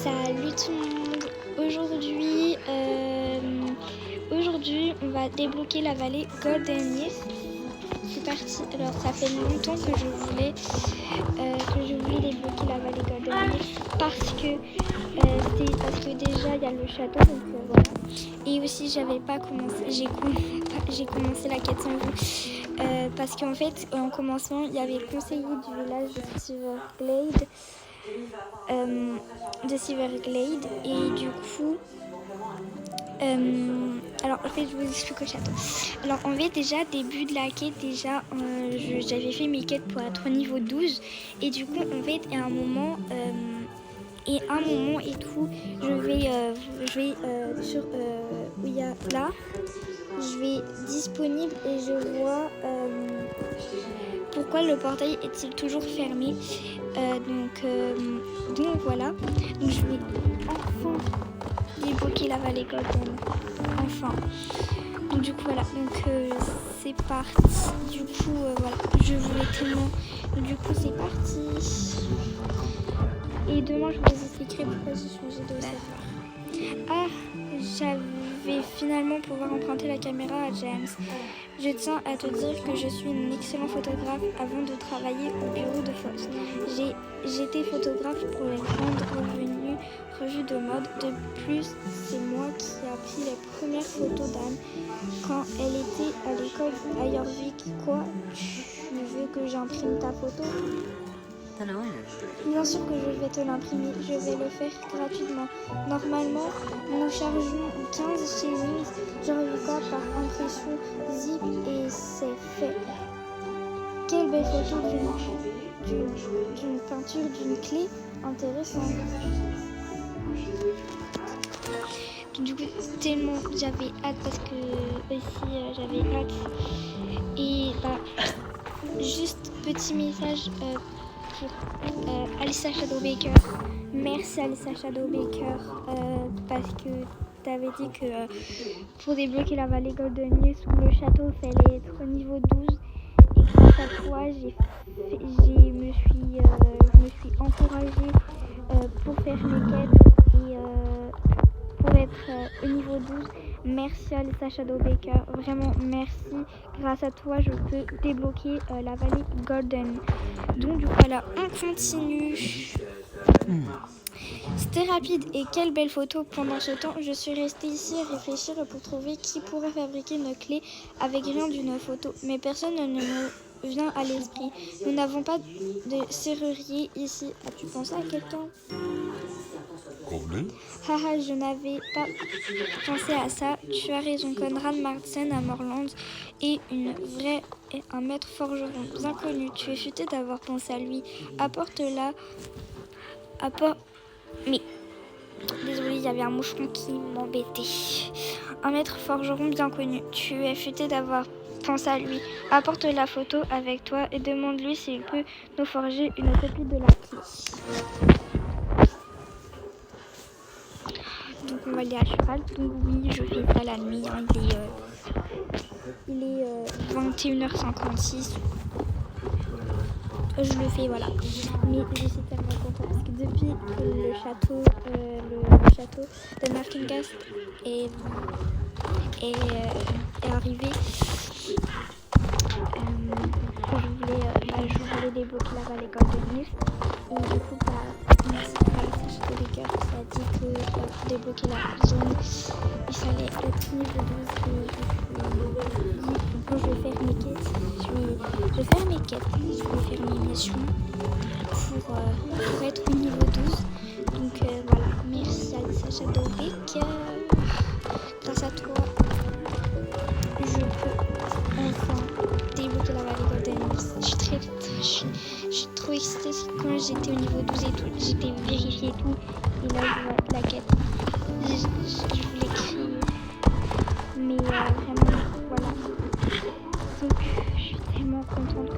Salut tout le monde. Aujourd'hui, on va débloquer la vallée Golden Hills. C'est parti. Alors, ça fait longtemps que je voulais débloquer la vallée Golden Hills parce que déjà il y a le château, donc voilà. Et aussi, j'avais pas commencé. J'ai commencé la quête sans vous parce qu'en fait, en commençant, il y avait le conseiller du village de Silverglade, et du coup. Alors en fait je vous explique au château. Alors en fait déjà début de la quête j'avais fait mes quêtes pour être au niveau 12 et du coup en fait à un moment et tout je vais sur où il y a là je vais disponible et je vois pourquoi le portail est-il toujours fermé, donc voilà, donc je vais enfin débloquer la vallée Golden. Enfin. Donc du coup voilà. Donc c'est parti. Du coup voilà. Je voulais tellement. Donc, du coup c'est parti. Et demain je vous expliquerai pourquoi j'ai changé de serveur. Ah, j'avais finalement pouvoir emprunter la caméra à James. Je tiens à te dire que je suis une excellente photographe avant de travailler au bureau de Fox. J'étais photographe pour les grandes revues de mode. De plus, c'est moi qui ai pris les premières photos d'Anne quand elle était à l'école à Yorvik. Quoi, tu veux que j'imprime ta photo ? Bien sûr que je vais te l'imprimer, je vais le faire gratuitement. Normalement, nous chargeons 15 shillings, je reçois par impression zip et c'est fait. Quelle belle photo d'une peinture d'une clé, intéressant. Du coup, tellement j'avais hâte parce que aussi j'avais hâte. Et juste petit message pour Alyssa Shadowbaker. Merci Alyssa Shadowbaker parce que tu avais dit que pour débloquer la vallée Golden Hills sous le château, il fallait être au niveau 12. Et grâce à toi, je me suis encouragée pour faire mes quêtes et pour être au niveau 12. Merci Alyssa Shadowbaker, vraiment merci. Grâce à toi, je peux débloquer la vallée Golden. Donc du coup, voilà, on continue. C'était rapide et quelle belle photo. Pendant ce temps, je suis restée ici à réfléchir pour trouver qui pourrait fabriquer une clé avec rien d'une photo. Mais personne ne me vient à l'esprit. Nous n'avons pas de serrurier ici. As-tu pensé à quelqu'un ? Haha, je n'avais pas pensé à ça. Tu as raison, Conrad Martsen à Morland est un maître forgeron bien connu. Tu es futé d'avoir pensé à lui. Mais désolé, il y avait un moucheron qui m'embêtait. Un maître forgeron bien connu. Tu es futé d'avoir pensé à lui. Apporte la photo avec toi et demande-lui s'il peut nous forger une copie de la clé. Donc on va aller à cheval. Donc oui, je fais ça la nuit. Hein. Il est 21h56. Je le fais, voilà. Mais je suis tellement contente parce que depuis que le château de Martingast est arrivé, je voulais débloquer la vallée Golden Hills. Et du coup, merci à Alyssa Shadowbaker qui a dit que pour débloquer la zone, il fallait être niveau 12. Et je vais faire mes quêtes. Je vais faire mes missions pour être au niveau 12. Donc voilà, merci Alyssa Shadowbaker. Grâce à toi, je peux enfin débloquer la vallée Golden Hills. Je suis trop excitée quand j'étais au niveau 12 et tout. J'étais vérifié et tout. Et là, je vois la quête. Je voulais crier. Mais vraiment, voilà. Donc, je suis tellement contente que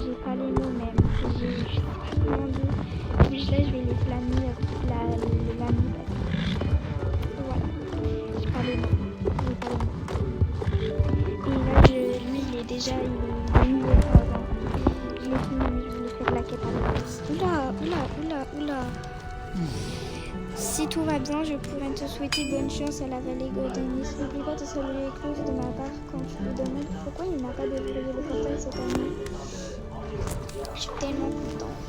j'ai pas les mots même. Je sais pas comment dire. Mais là, je vais laisser la nuit parce que voilà. J'ai pas les mots. Et là, lui, il est déjà niveau 3 ans. Je l'ai fini, mais je voulais faire la quête avec lui. Oula. Si tout va bien, je pourrais te souhaiter bonne chance à la vallée Golden. N'oublie pas de saluer Claude de ma part quand tu lui demandes pourquoi il n'a pas déverrouillé le portail cette année. Je suis tellement contente.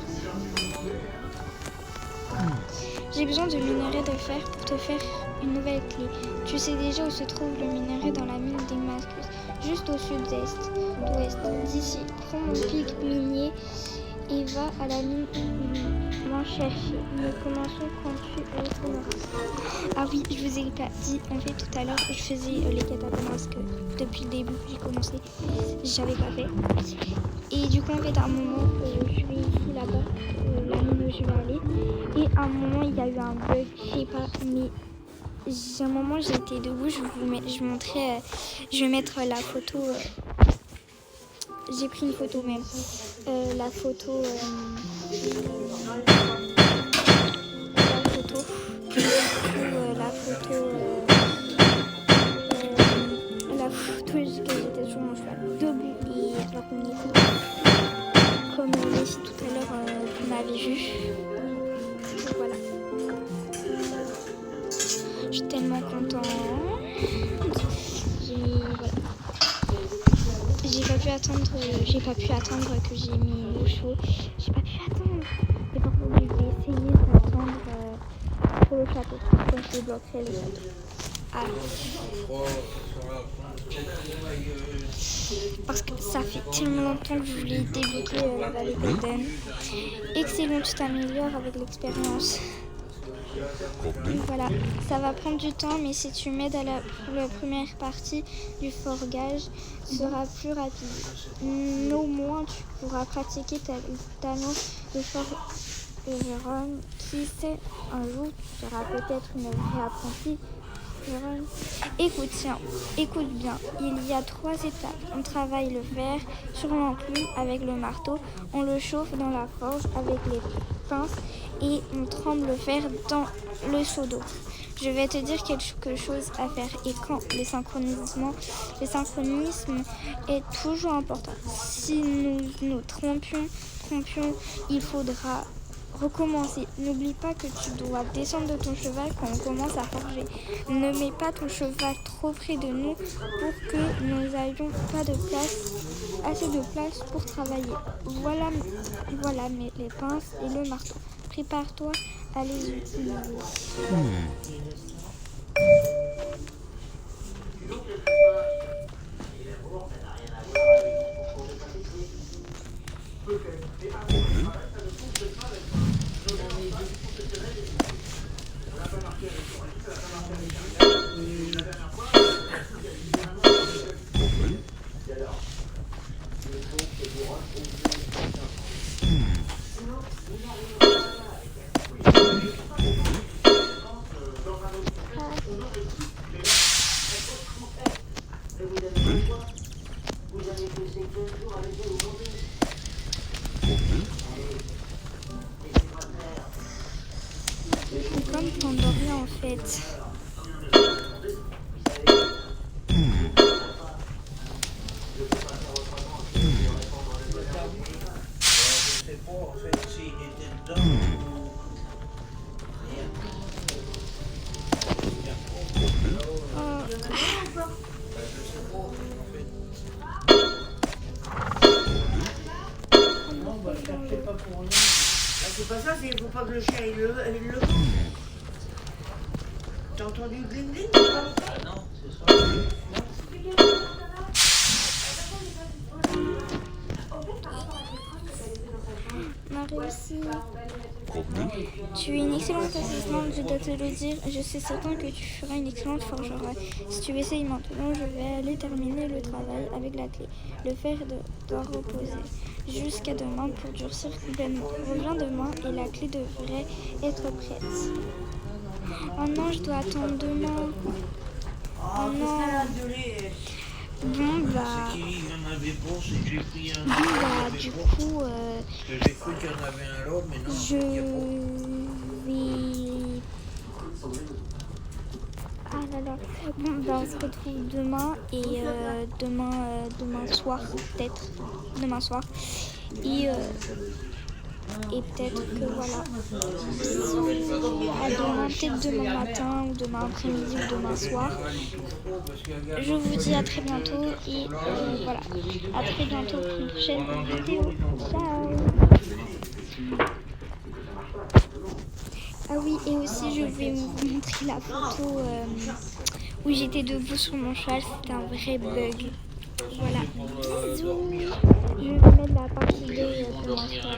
J'ai besoin de minerai de fer pour te faire une nouvelle clé. Tu sais déjà où se trouve le minerai dans la mine d'Damascus, juste au sud-ouest d'ici. Prends mon pic minier et va à la mine m'en chercher. Nous commençons quand tu retourneras. Ah oui, je vous ai pas dit, en fait tout à l'heure je faisais les catapultes parce que depuis le début j'ai commencé, j'avais pas fait. Et du coup en fait à un moment je suis ici là-bas, la mine où je vais aller. Et à un moment il y a eu un bug, je sais pas, mais à un moment j'étais debout, je montrais, je vais mettre la photo. J'ai pris une photo même. La photo. Que j'étais sur mon cheval debout et raconter comme Messi tout à l'heure vous m'avez vu. Voilà. Je suis tellement contente. J'ai pas pu attendre que j'ai mis l'eau chaude. J'ai pas pu attendre. Et par contre, je vais essayer d'attendre pour le château. Donc je bloquerai le château. Ah. Parce que ça fait tellement longtemps que je voulais débloquer la vallée Golden. Excellent, tu t'améliores avec l'expérience. Voilà, ça va prendre du temps, mais si tu m'aides à la première partie du forgage, sera plus rapide. Au moins, tu pourras pratiquer ta talent de forgeron. Qui sait, un jour, tu seras peut-être une vraie apprentie. Écoute bien, il y a 3 étapes. On travaille le fer sur l'enclume avec le marteau, on le chauffe dans la forge avec les pinces et on trempe le fer dans le seau d'eau. Je vais te dire quelque chose à faire et quand le synchronisme est toujours important. Si nous nous trompions, il faudra recommencer. N'oublie pas que tu dois descendre de ton cheval quand on commence à forger. Ne mets pas ton cheval trop près de nous pour que nous n'ayons pas assez de place pour travailler. Voilà les pinces et le marteau. Prépare-toi à les utiliser. C'est comme Pandorien en fait. C'est pas ça, il faut pas que le chien il le T'as entendu le gling gling? Ah non, c'est ça. On a réussi. Tu es une excellente assistante, je dois te le dire. Je suis certain que tu feras une excellente forgeronne. Si tu essayes maintenant, je vais aller terminer le travail avec la clé. Le fer doit reposer jusqu'à demain pour durcir complètement. Reviens demain et la clé devrait être prête. Oh non, je dois attendre demain. Oh non. Bon bah du coup J'ai cru qu'il y en avait un autre, mais non. je vais... Ah là là. Bon bah on se retrouve demain et demain soir peut-être. Demain soir. Et Et peut-être que voilà, à demain, peut-être demain matin ou demain après-midi ou demain soir. Je vous dis à très bientôt et voilà, à très bientôt pour une prochaine vidéo. Ciao. Ah oui, et aussi je vais vous montrer la photo où j'étais debout sur mon cheval, c'était un vrai bug. Voilà, bisous. Je vais vous mettre la partie 2 de mon cheval.